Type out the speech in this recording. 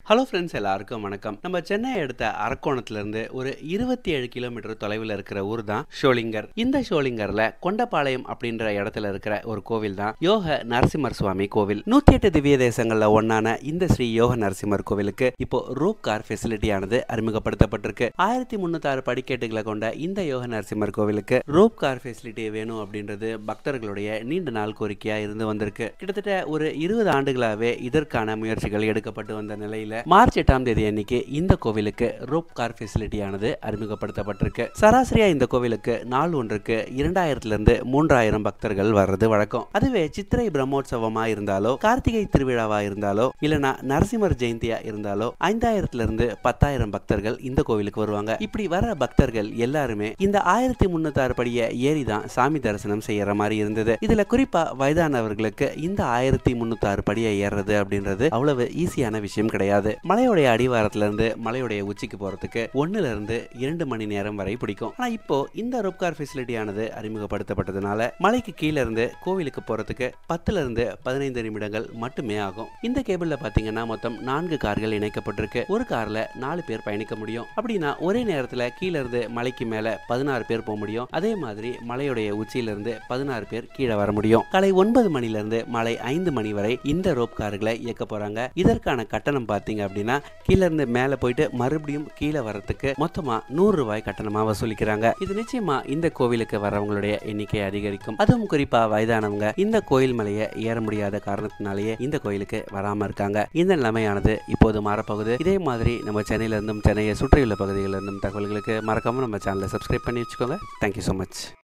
Hello friends, எல்லாருக்கும் வணக்கம். நம்ம சென்னை அடுத்த அரக்கோணத்திலிருந்து ஒரு 27 கிலோமீட்டர் தொலைவில் இருக்கிற ஊர் தான் ஷோலிங்கர். இந்த ஷோலிங்கர்ல கொண்டபாளையம் அப்படின்ற இடத்துல இருக்கிற ஒரு கோவில் தான் யோக நரசிம்மர் சுவாமி கோவில். 108 திவ்ய தேசங்கள்ல ஒன்னான இந்த ஸ்ரீ யோக நரசிம்மர் கோவிலுக்கு இப்போ ரோப் கார் ஃபெசிலிட்டியானது அறிமுகப்படுத்தப்பட்டிருக்கு. 1306 படிக்கட்டுகளை கொண்ட இந்த யோக நரசிம்மர் கோவிலுக்கு ரோப் கார் ஃபெசிலிட்டி வேணும் அப்படின்றது பக்தர்களுடைய நீண்ட நாள் கோரிக்கையா இருந்து வந்திருக்கு. கிட்டத்தட்ட ஒரு 20 ஆண்டுகளாவே இதற்கான முயற்சிகள் எடுக்கப்பட்டு வந்த நிலையில மார்ச் 8ஆம் தேதி அன்னைக்கு இந்த கோவிலுக்கு ரோப் கார் ஃபெசிலிட்டியானது அறிமுகப்படுத்தப்பட்டிருக்கு. சராசரியா இந்த கோவிலுக்கு நாள் ஒன்றுக்கு 2000 இருந்து 3000 பக்தர்கள் வர்றது வழக்கம். அதுவே சித்திரை பிரம்மோற்சவமா இருந்தாலோ, கார்த்திகை திருவிழாவா இருந்தாலோ, இல்லனா நரசிம்மர் ஜெயந்தியா இருந்தாலோ 5000 இருந்து 10,000 பக்தர்கள் இந்த கோவிலுக்கு வருவாங்க. இப்படி வர பக்தர்கள் எல்லாருமே இந்த 1306 படியை ஏறிதான் சாமி தரிசனம் செய்யற மாதிரி இருந்தது. இதுல குறிப்பா வயதானவர்களுக்கு இந்த 1306 படியை ஏறது அப்படின்றது அவ்வளவு ஈஸியான விஷயம் கிடையாது. மலையோடைய அடிவாரத்துல இருந்து மலையோடைய உச்சிக்கு போறதுக்கு 1 இருந்து 2 மணி நேரம் வரை பிடிக்கும். ஆனா இப்போ இந்த ரோப் கார் ஃபெசிலிட்டியானது அறிமுகப்படுத்தப்பட்டதுனால மலைக்கு கீழே இருந்து கோவிலுக்கு போறதுக்கு 10 இருந்து 15 நிமிடங்கள் மட்டுமே ஆகும். இந்த கேபிள்ல பாத்தீங்கன்னா மொத்தம் 4 கார்கள் இணைக்கப்பட்டிருக்கு. ஒரு கார்ல 4 பேர் பயணிக்க முடியும். அப்படின்னா ஒரே நேரத்துல கீழே இருந்து மலைக்கு மேல 16 பேர் போக முடியும். அதே மாதிரி மலையோடைய உச்சியில இருந்து 16 பேர் கீழே வர முடியும். காலை 9 மணில இருந்து மாலை 5 மணி வரை இந்த ரோப் கார்களை இயக்க போறாங்க. இதற்கான கட்டணம் பாத்தீங்க அப்படின்னா கீழே இருந்து மேல போயிட்டு மறுபடியும் கீழே வரதுக்கு மொத்தமா 100 ரூபாய் கட்டணமா வசூலிக்கிறாங்க. இது நிச்சயமா இந்த கோவிலுக்கு வரவங்களுடைய எண்ணிக்கை அதிகரிக்கும். அதுவும் குறிப்பா வயதானவங்க இந்த கோயில் மலையை ஏற முடியாத காரணத்தினாலேயே இந்த கோயிலுக்கு வராம இருக்காங்க. இந்த நிலைமையானது இப்போது மாறப்போகுது. இதே மாதிரி நம்ம சென்னையில இருந்தும் சென்னையை சுற்றியுள்ள பகுதிகளில் இருந்தும் தகவல்களுக்கு மறக்காம நம்ம சேனலை சப்ஸ்கிரைப் பண்ணி வச்சுக்கோங்க. Thank you so much.